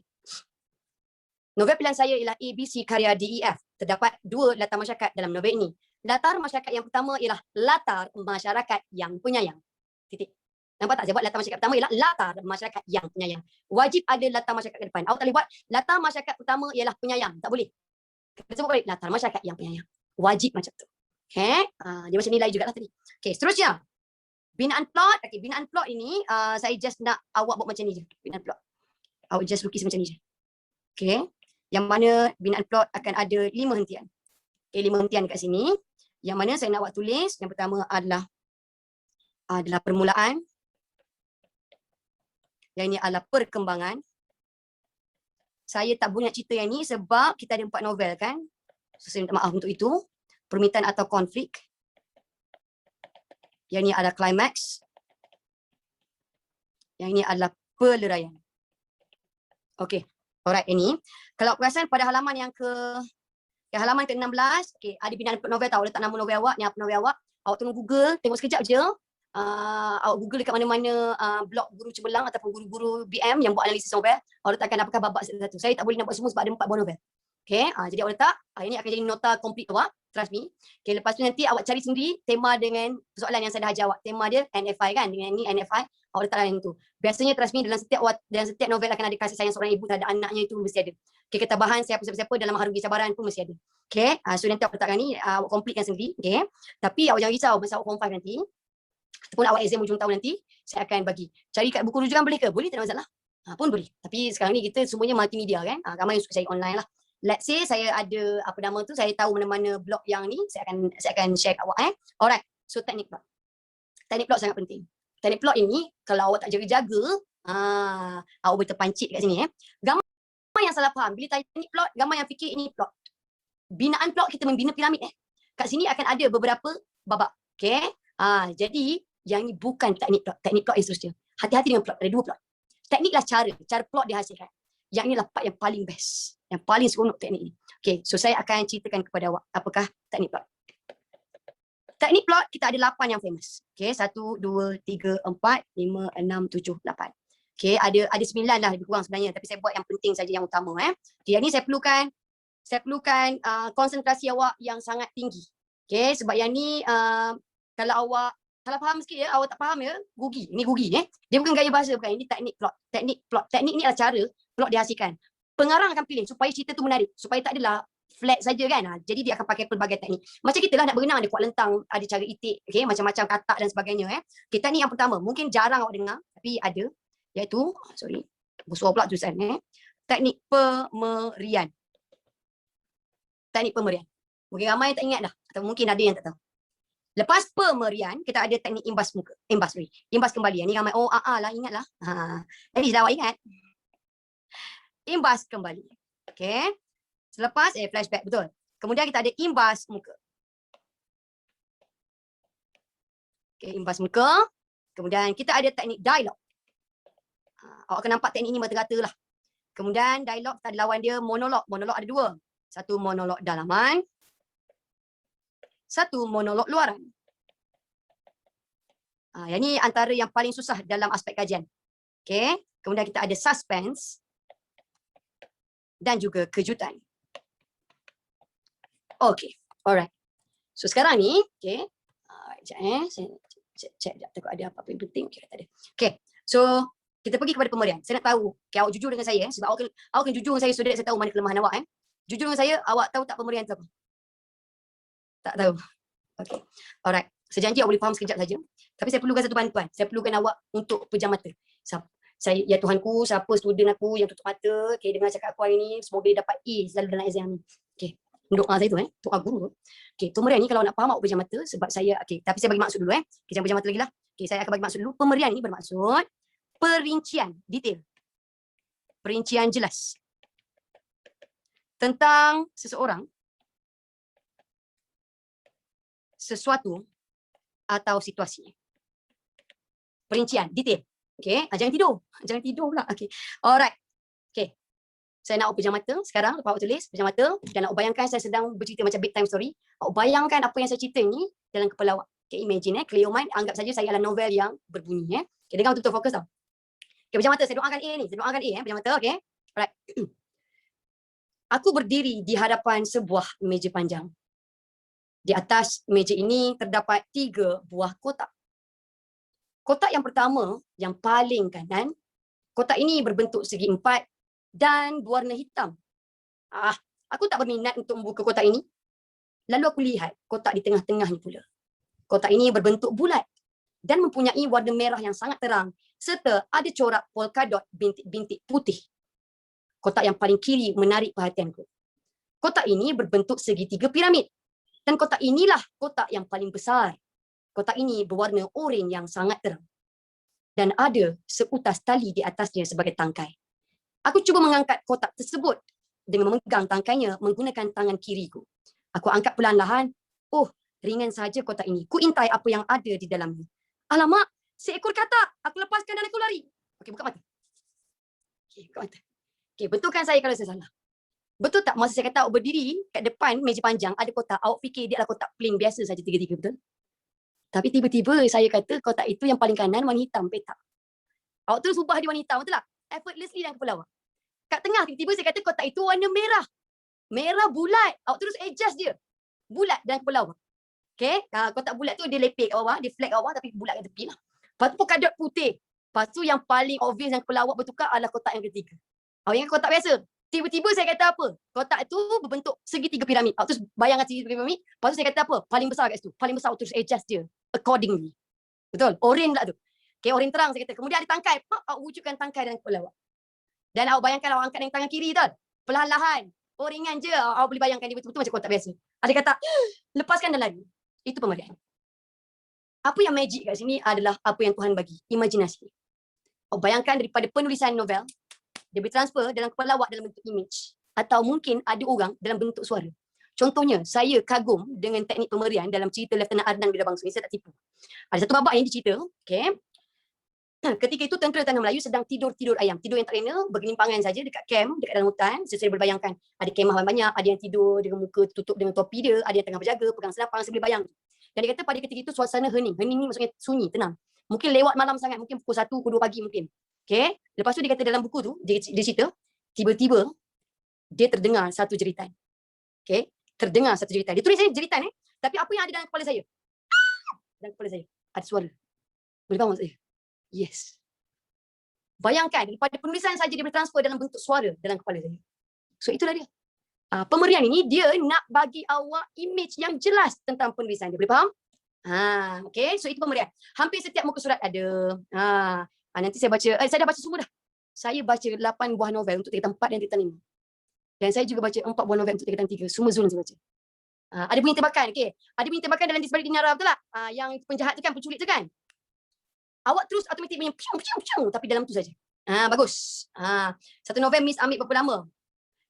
Novel pilihan saya ialah ABC karya DEF. Terdapat dua latar masyarakat dalam novel ini. Latar masyarakat yang pertama ialah latar masyarakat yang penyayang. Titik. Nampak tak? Saya buat latar masyarakat pertama ialah latar masyarakat yang penyayang. Wajib ada latar masyarakat ke depan. Awak tak boleh buat latar masyarakat pertama ialah penyayang. Tak boleh. Kita sebut balik latar masyarakat yang penyayang. Wajib macam tu. Okay. Dia macam nilai jugalah tadi. Okay, seterusnya. Binaan plot. Okay, binaan plot ini saya just nak awak buat macam ni je. Binaan plot. Awak just lukis macam ni je. Okay. Yang mana binaan plot akan ada 5 hentian. Okay, 5 hentian dekat sini. Yang mana saya nak awak tulis. Yang pertama adalah permulaan. Yang ini adalah perkembangan. Saya tak boleh nak cerita yang ni sebab kita ada 4 novel kan. So, saya minta maaf untuk itu. Permintaan atau konflik. Yang ini adalah climax. Yang ini adalah peleraian. Okey. Alright, ini. Kalau perasan pada halaman yang halaman ke-16, okay, ada binaan novel tau. Letak nama novel awak, ni apa novel awak. Awak tolong Google, tengok sekejap je. Awak Google dekat mana-mana blog guru cemerlang ataupun guru-guru BM yang buat analisis novel. Awak letakkan apakah bab satu. Saya tak boleh nak buat semua sebab ada 4 buah novel. Okay, jadi awak letak, ini akan jadi nota komplit awak, trust me. Okay, lepas tu nanti awak cari sendiri tema dengan soalan yang saya dah ajar awak. Tema dia NFI kan, dengan ni NFI, awak letakkan yang tu. Biasanya trust me dalam setiap novel akan ada kasih sayang seorang ibu terhadap anaknya, itu mesti ada. Okay, ketabahan siapa-siapa dalam Harugi Cabaran pun mesti ada. Okay, so nanti awak letakkan ni, awak komplitkan sendiri. Okay, tapi awak jangan risau masa awak form 5 nanti. Ataupun awak exam hujung tahun nanti, saya akan bagi. Cari kat buku rujukan boleh ke? Boleh, tak ada masalah. Pun boleh. Tapi sekarang ni kita semuanya multimedia kan. Ramai yang suka cari online lah. Let's say saya ada apa nama tu, saya tahu mana-mana blog yang ni, saya akan share kat awak. Alright. So teknik plot. Teknik plot sangat penting. Teknik plot ini kalau awak tak jaga-jaga, awak boleh terpancit kat sini. Gambar yang salah faham. Bila tanya teknik plot, gambar yang fikir ini plot. Binaan plot kita membina piramid. Kat sini akan ada beberapa babak. Okay. Jadi yang ni bukan teknik plot. Teknik plot yang seterusnya. Hati-hati dengan plot. Ada 2 plot. Tekniklah cara plot dihasilkan. Yang ini lah part yang paling best. Yang paling seronok teknik ini. Okay, so saya akan ceritakan kepada awak apakah teknik plot. Teknik plot kita ada 8 yang famous. Okay, 1, 2, 3, 4, 5, 6, 7, 8. Okay, ada 9 lah lebih kurang sebenarnya. Tapi saya buat yang penting saja, yang utama. Okay, yang ni saya perlukan konsentrasi awak yang sangat tinggi. Okay, sebab yang ni kalau awak salah faham sikit ya, awak tak faham ya, gugi. Ini gugi Dia bukan gaya bahasa, bukan. Ini teknik plot. Teknik plot. Teknik ni adalah cara plot dihasilkan. Pengarang akan pilih supaya cerita tu menarik, supaya tak adalah flat saja kan. Jadi dia akan pakai pelbagai teknik. Macam kita lah nak berenang, ada kuat lentang, ada cara itik, okay, macam-macam katak dan sebagainya. Okay, teknik yang pertama, mungkin jarang awak dengar, tapi ada, iaitu, bersuara pula tulisan. Teknik pemerian. Teknik pemerian. Mungkin ramai tak ingat dah, atau mungkin ada yang tak tahu. Lepas pemerian, kita ada teknik imbas kembali. Ini ramai, lah ingatlah. Jadi dah awak ingat. Imbas kembali. Okey. Selepas flashback, betul. Kemudian kita ada imbas muka. Okey, imbas muka. Kemudian kita ada teknik dialog. Awak akan nampak teknik ini merata-rata lah. Kemudian dialog kita ada lawan dia monolog. Monolog ada dua. Satu monolog dalaman. Satu monolog luaran. Yang ni antara yang paling susah dalam aspek kajian. Okey. Kemudian kita ada suspense dan juga kejutan. Okey. Alright. So sekarang ni, okey. Sekejap saya check sekejap takut ada apa-apa yang penting. Okey, tak ada. Okey. So kita pergi kepada pemberian. Saya nak tahu, okay, awak jujur dengan saya sebab awak akan jujur dengan saya so that saya tahu mana kelemahan awak. Jujur dengan saya, awak tahu tak pemberian tu apa? Tak tahu. Okey. Alright. Saya janji awak boleh faham sekejap saja. Tapi saya perlukan satu bantuan. Saya perlukan awak untuk pejam mata. Saya, ya Tuhanku, siapa student aku yang tutup mata, okay, dengan cakap aku hari ni, semoga dia dapat A selalu dalam exam ni. Okey. Doa saya tu, doa guru. Okey, pemberian ni kalau nak faham awak pejam mata sebab saya, okey, tapi saya bagi maksud dulu. Okey, jangan pejam mata lagi lah. Okey, saya akan bagi maksud dulu. Pemberian ni bermaksud perincian, detail. Perincian jelas. Tentang seseorang, sesuatu, atau situasi. Perincian, detail. Okey, jangan tidur. Jangan tidur pula. Okey. Alright. Okey. Saya nak awak pejam mata sekarang, lepas awak tulis, pejam mata dan awak bayangkan saya sedang bercerita macam bedtime story. Awak bayangkan apa yang saya cerita ni dalam kepala awak. Okey, imagine clear mind, anggap saja saya adalah novel yang berbunyi Okey, dengar betul-betul fokus tau. Okey, pejam mata, saya doakan A ni. Saya doakan A pejam mata, okey. Alright. Aku berdiri di hadapan sebuah meja panjang. Di atas meja ini terdapat 3 buah kotak. Kotak yang pertama, yang paling kanan, kotak ini berbentuk segi 4 dan berwarna hitam. Aku tak berminat untuk membuka kotak ini. Lalu aku lihat kotak di tengah-tengahnya pula. Kotak ini berbentuk bulat dan mempunyai warna merah yang sangat terang serta ada corak polka dot bintik-bintik putih. Kotak yang paling kiri menarik perhatianku. Kotak ini berbentuk segitiga piramid. Dan kotak inilah kotak yang paling besar. Kotak ini berwarna oranye yang sangat terang. Dan ada seutas tali di atasnya sebagai tangkai. Aku cuba mengangkat kotak tersebut dengan memegang tangkainya menggunakan tangan kiriku. Aku angkat perlahan-lahan. Oh, ringan saja kotak ini. Ku intai apa yang ada di dalamnya. Alamak, seekor katak. Aku lepaskan dan aku lari. Okey, buka mata. Okey, buka mata. Okey, betulkan saya kalau saya salah? Betul tak masa saya kata awak berdiri kat depan meja panjang ada kotak, awak fikir dia adalah kotak plain biasa saja 3-3, betul? Tapi tiba-tiba saya kata kotak itu yang paling kanan warna hitam, petak. Awak terus ubah dia warna hitam, betul tak? Effortlessly dalam kepala awak. Kat tengah tiba-tiba saya kata kotak itu warna merah. Merah bulat. Awak terus adjust dia. Bulat dalam kepala awak. Okay? Kotak bulat tu dia lepek kat bawah, dia flag kat bawah tapi bulat kat tepi lah. Lepas tu polkadot putih. Lepas tu yang paling obvious dalam kepala awak bertukar adalah kotak yang ketiga. Awak ingat kotak biasa? Tiba-tiba saya kata apa? Kotak tu berbentuk segitiga piramid. Awak terus bayangkan segitiga piramid. Lepas tu saya kata apa? Paling besar kat situ. Paling besar awak terus adjust dia. Accordingly. Betul? Orange pula tu. Okay, orange terang saya kata. Kemudian ada tangkai. Awak wujudkan tangkai dalam kepala awak. Dan awak bayangkan awak angkat dengan tangan kiri tau. Perlahan-lahan. Ringan je. Awak boleh bayangkan dia betul-betul macam kotak biasa. Ada kata, lepaskan dan lari. Itu pemberian. Apa yang magic kat sini adalah apa yang Tuhan bagi. Imajinasi. Awak bayangkan daripada penulisan novel, dia bertransfer dalam kepala awak dalam bentuk image. Atau mungkin ada orang dalam bentuk suara. Contohnya, saya kagum dengan teknik pemberian dalam cerita Lieutenant Adnan Bidar Bangsa. Ini saya tak tipu. Ada satu babak yang dicerita, okay. Ketika itu tentera tanah Melayu sedang tidur ayam. Tidur yang tak rena, bergelimpangan saja dekat camp, dekat dalam hutan. Saya boleh bayangkan, ada kemah banyak, ada yang tidur dengan muka tutup dengan topi dia, ada yang tengah berjaga, pegang senapang, saya boleh bayang. Dan dia kata pada ketika itu suasana hening. Hening ni maksudnya sunyi, tenang. Mungkin lewat malam sangat, mungkin pukul 1, pukul 2 pagi mungkin. Okay. Lepas tu dia kata dalam buku tu, dia cerita, tiba-tiba dia terdengar satu jeritan. Okay. Terdengar satu jeritan. Dia tulis jeritan tapi apa yang ada dalam kepala saya? Dalam kepala saya ada suara. Boleh faham maksud saya? Yes. Bayangkan daripada penulisan saja dia bertransfer dalam bentuk suara dalam kepala saya. So itulah dia. Pemberian ini dia nak bagi awak image yang jelas tentang penulisan dia. Boleh faham? Okay. So itu pemberian. Hampir setiap muka surat ada. Nanti saya baca, saya dah baca semua dah. Saya baca 8 buah novel untuk tingkatan 4 dan tingkatan 5. Dan saya juga baca 4 buah novel untuk tingkatan 3. Semua Zulun saya baca. Ada bunyi tembakan, okay. Ada bunyi tembakan dalam di sebalik dinara, betul tak? Yang penjahat tu kan, penculik tu kan. Awak terus automatik punya piang, tapi dalam tu saja. Bagus. Satu novel Miss ambil berapa lama?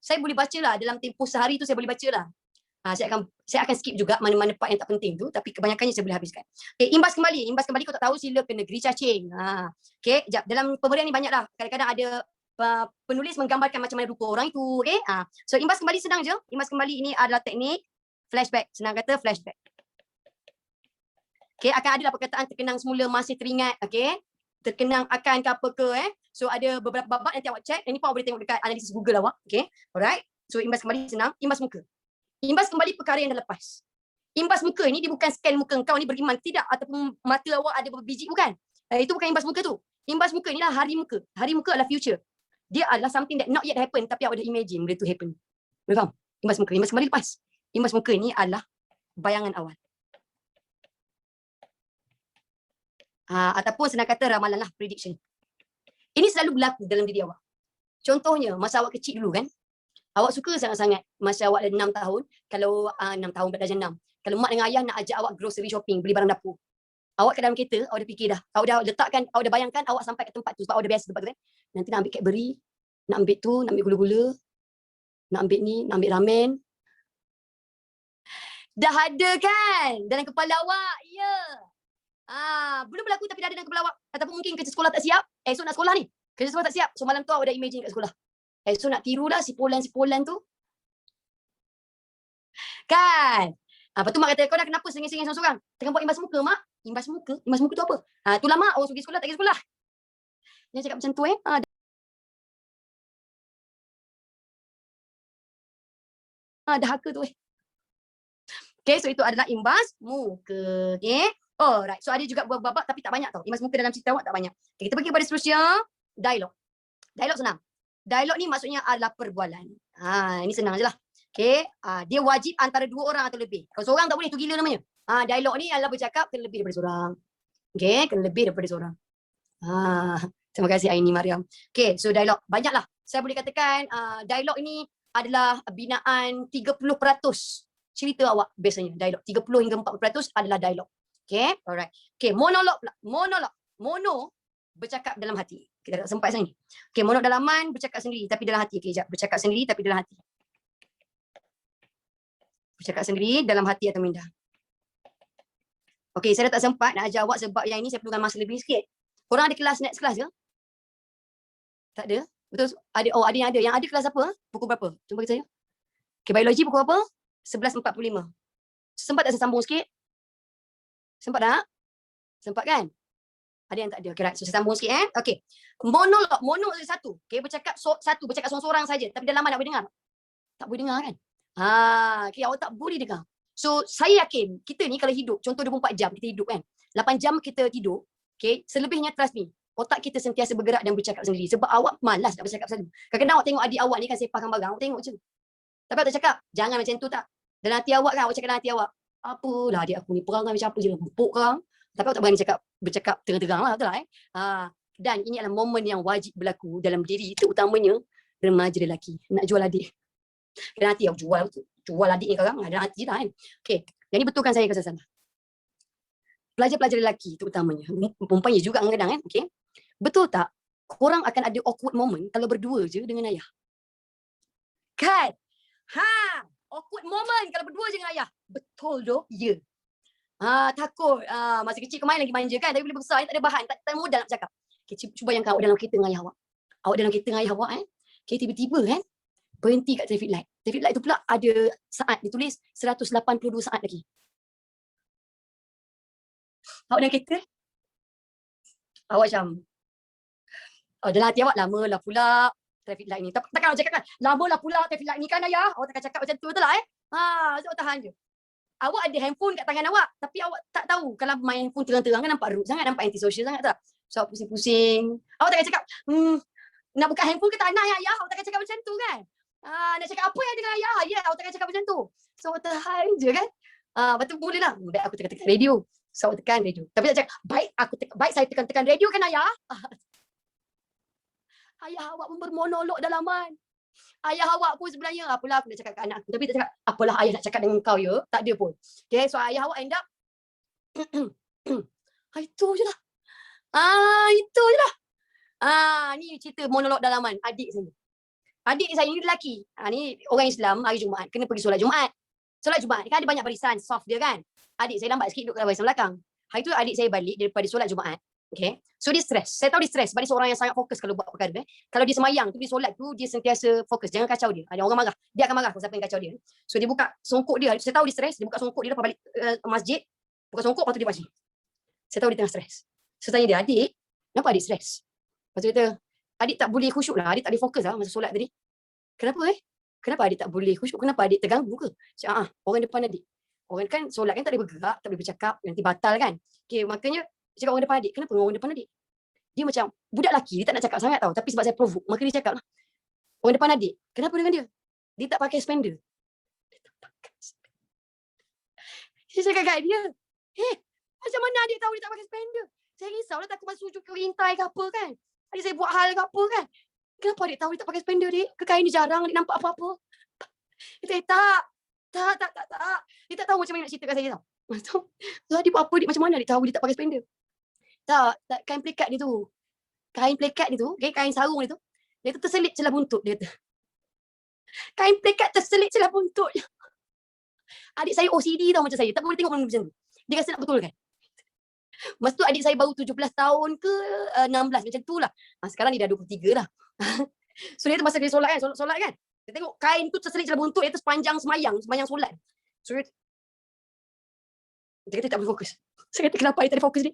saya boleh baca lah dalam tempoh sehari tu, saya boleh baca lah. Saya akan skip juga mana-mana part yang tak penting tu, tapi kebanyakannya saya boleh habiskan. Okay, imbas kembali kau tak tahu sila ke negeri cacing. Okay, jap, dalam pemberian ni banyak lah. Kadang-kadang ada penulis menggambarkan macam mana rupa orang itu. Okay, so imbas kembali senang je. Imbas kembali ini adalah teknik flashback. Senang kata flashback. Okay, akan adalah perkataan terkenang semula masih teringat. Okay, terkenang akan ke apa ke So ada beberapa bab nanti awak check. Ini pun awak boleh tengok dekat analisis Google awak. Okay, alright. So imbas kembali senang. Imbas muka. Imbas kembali perkara yang dah lepas. Imbas muka ini dia bukan scan muka kau ni beriman tidak ataupun mata awak ada beberapa biji, bukan. Itu bukan imbas muka tu. Imbas muka inilah hari muka. Hari muka adalah future. Dia adalah something that not yet happen tapi awak dah imagine benda tu happen. Boleh faham? Imbas muka. Imbas kembali lepas. Imbas muka ini adalah bayangan awal. Ataupun senang kata ramalan lah, prediction. Ini selalu berlaku dalam diri awak. Contohnya, masa awak kecil dulu kan, awak suka sangat-sangat masa awak ada 6 tahun, kalau 6 tahun darjah 6. Kalau mak dengan ayah nak ajak awak grocery shopping, beli barang dapur. Awak ke dalam kereta, awak dah fikir dah. Awak dah letakkan, awak dah bayangkan awak sampai ke tempat tu sebab awak dah biasa tempat tu kan. Nanti nak ambil Cadbury, nak ambil tu, nak ambil gula-gula, nak ambil ni, nak ambil ramen. Dah ada kan dalam kepala awak? Ya. Belum berlaku tapi dah ada dalam kepala awak. Ataupun mungkin kerja sekolah tak siap, esok nak sekolah ni. Kerja sekolah tak siap, so malam tu awak dah imagine kat sekolah. Esok nak tiru dah si Polan tu. Kan? Lepas tu mak kata, kau dah kenapa sengih-sengih seorang-seorang? Tengah buat imbas muka, mak. Imbas muka? Imbas muka tu apa? Itulah mak, orang pergi sekolah tak pergi sekolah. Jangan cakap macam tu dah haka tu Okay, so itu adalah imbas muka. Okay. Alright. So ada juga babak tapi tak banyak tau. Imbas muka dalam cerita awak tak banyak. Okay, kita pergi pada seterusnya. Dialog. Dialog senang. Dialog ni maksudnya adalah perbualan. Ini senang je lah. Okay. Dia wajib antara 2 orang atau lebih. Kalau seorang tak boleh, tu gila namanya. Dialog ni adalah bercakap kena lebih daripada seorang. Okay, kena lebih daripada seorang. Terima kasih Aini Mariam. Okay, so dialog. Banyaklah. Saya boleh katakan dialog ini adalah binaan 30% cerita awak biasanya. Dialog. 30 hingga 40% adalah dialog. Okay, alright. Okay, monolog pula. Mono bercakap dalam hati. Kita tak sempat sekarang ni. Okay, monolog dalaman bercakap sendiri tapi dalam hati. Okay, sekejap. Bercakap sendiri tapi dalam hati. Bercakap sendiri dalam hati atau minda. Okay, saya dah tak sempat nak ajar awak sebab yang ini saya perlukan masa lebih sikit. Korang ada kelas next class ke? Tak ada? Betul? Ada. Ada yang ada. Yang ada kelas apa? Pukul berapa? Cuba bagi saya. Okay, biologi pukul apa? 11.45. Sempat tak saya sambung sikit? Sempat tak? Sempat kan? Ada yang tak ada. Okay, right. So saya sambung sikit Okay. Monolog. Mono satu. Okay, bercakap satu. Bercakap seorang-seorang saja. Tapi dalam mana nak boleh dengar? Tak boleh dengar kan? Okay, awak tak boleh dengar. So saya yakin kita ni kalau hidup, contoh 24 jam kita hidup kan. 8 jam kita tidur. Okay, selebihnya trust me. Otak kita sentiasa bergerak dan bercakap sendiri. Sebab awak malas nak bercakap selalu. Kadang-kadang awak tengok adik awak ni kan sepahkan barang. Awak tengok je. Tapi awak tak cakap. Jangan macam tu tak. Dalam hati awak kan, awak cakap dalam hati awak. Apalah adik aku ni perangai macam apa je. Bupuk kang. Tapi awak tak berani bercakap terang-terang lah. Betul lah Dan ini adalah momen yang wajib berlaku dalam diri. Terutamanya remaja lelaki. Nak jual adik. Dalam hati awak jual adik ni korang. Dalam hati lah kan. Okay. Yang ni betulkan saya kalau saya salah. Pelajar-pelajar lelaki terutamanya. Perempuan juga kadang-kadang kan. Okay. Betul tak? Korang akan ada awkward moment kalau berdua je dengan ayah. Kan? Awkward moment kalau berdua je dengan ayah. Betul doh? Ya. Takut. Masa kecil kemain lagi manja kan. Tapi bila besar tak ada bahan. Tak ada modal nak cakap. Okay, cuba yang awak dalam kereta dengan ayah awak. Awak dalam kereta dengan ayah awak Okay, tiba-tiba kan. Berhenti kat traffic light. Traffic light tu pula ada saat. Ditulis 182 saat lagi. Awak dalam kereta. Awak macam. Dalam hati awak lamalah pula traffic light ni. Takkan awak cakap kan. Lamalah pula traffic light ni kan ayah. Awak takkan cakap macam tu betul lah so awak tahan je. Awak ada handphone kat tangan awak. Tapi awak tak tahu. Kalau main handphone terang-terang kan nampak rude sangat. Nampak antisocial sangat tak? So awak pusing-pusing. Awak takkan cakap. Nak buka handphone ke tak nak ayah. Awak takkan cakap macam tu kan. Nak cakap apa yang dengan ayah. Awak takkan cakap macam tu. So awak tahan je kan. Lepas tu mulalah. Baik aku tekan radio. So awak tekan radio. Tapi tak cakap. Baik saya tekan radio kan ayah. Ayah awak pun bermonolog dalaman. Ayah awak pun sebenarnya apalah aku nak cakap kat anak aku. Tapi tak cakap apalah ayah nak cakap dengan kau ya. Tak ada pun. Okay, so ayah awak end up. Itu je lah. Itu je lah. Ni cerita monolog dalaman adik saya. Adik saya ni lelaki. Ni orang Islam hari Jumaat kena pergi solat Jumaat. Solat Jumaat kan ada banyak barisan soft dia kan. Adik saya lambat sikit duduk kat barisan belakang. Hari tu adik saya balik daripada solat Jumaat. Okay. So dia stres. Saya tahu dia stres sebab dia seorang yang sangat fokus kalau buat perkara. Kalau dia semayang tu, dia solat tu, dia sentiasa fokus. Jangan kacau dia. Ada orang marah. Dia akan marah kalau siapa yang kacau dia. So dia buka songkok dia. Saya tahu dia stres. Dia buka songkok dia lepas balik masjid. Buka songkok, lepas tu dia baca. Saya tahu dia tengah stres. So tanya dia, adik, kenapa adik stres? Lepas tu dia kata, adik tak boleh khusyuk lah. Adik tak boleh fokus lah masa solat tadi. Kenapa Kenapa adik tak boleh khusyuk? Kenapa adik terganggu ke? Cakap, orang depan adik. Orang kan solat kan tak boleh bergerak, tak boleh bercakap, nanti batal kan. Okay, makanya cakap orang depan adik. Kenapa orang depan adik? Dia macam budak lelaki, dia tak nak cakap sangat tau. Tapi sebab saya provoke, maka dia cakap lah. Orang depan adik. Kenapa dengan dia? Dia tak pakai spender. Saya cakap kat dia, macam mana adik tahu dia tak pakai spender? Saya risaulah takut masuk sujud ke intai ke apa kan. Adik saya buat hal ke apa kan. Kenapa adik tahu dia tak pakai spender, dik? Ke kain dia jarang, adik nampak apa-apa? Dia tak. Dia tak tahu macam mana nak cerita kat saya tau. So, adik buat apa, dik? Macam mana adik tahu dia tak pakai spender? Tak, kain plekat dia tu. Kain plekat dia tu, okay, kain sarung dia tu. Dia tu terselit celah buntut, dia kata. Kain plekat terselit celah buntut. Adik saya OCD tau macam saya. Tak boleh tengok benda macam tu. Dia rasa nak betulkan. Masa tu adik saya baru 17 tahun ke 16 macam tu lah. Sekarang dia dah 23 dah. So dia tu masa dia solat kan, solat kan. Dia tengok kain tu terselit celah buntut, dia tu sepanjang semayang solat. So dia kata tak boleh fokus. Saya kata kenapa adik tak boleh fokus ni?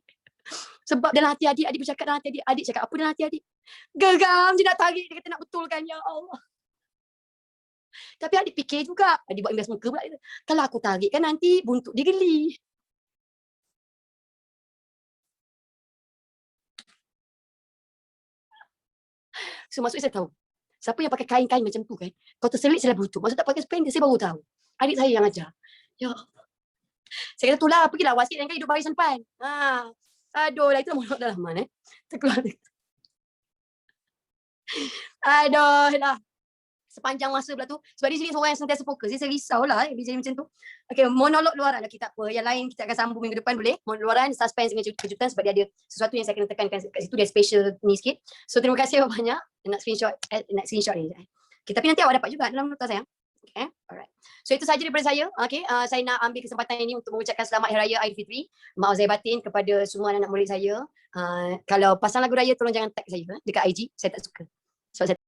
Sebab dalam hati adik bercakap dalam hati adik. Adik cakap apa dalam hati adik? Geram je nak tarik, dia kata nak betulkan, ya Allah. Tapi adik fikir juga, adik buat imbas muka pula. Kalau aku tarik kan nanti buntut dia geli. So maksudnya saya tahu. Siapa yang pakai kain-kain macam tu kan, kau terselit celah buntut. Maksud tak pakai spender, saya baru tahu. Adik saya yang ajar. Ya Allah. Saya kata tu lah, pergilah awak sikit, jangan hidup barisan depan. Aduh, lah itu monok dalaman terkeluar. Aduh lah. Sepanjang masa pula tu. Sebab di sini seorang yang sentiasa fokus. Saya risaulah dia jadi macam tu. Okay, monolog luaran lagi tak apa. Yang lain kita akan sambung minggu depan boleh. Monolog luaran, suspense dengan kejutan sebab dia ada sesuatu yang saya kena tekankan kat situ. Dia special ni sikit. So terima kasih banyak. Nak screenshot ni. Okay, tapi nanti awak dapat juga dalam nota sayang. Okay, alright. So itu saja daripada saya. Okay, saya nak ambil kesempatan ini untuk mengucapkan selamat Hari Raya Aidilfitri. Maaf saya batin kepada semua anak murid saya. Kalau pasang lagu raya tolong jangan tag saya dekat IG. Saya tak suka. So saya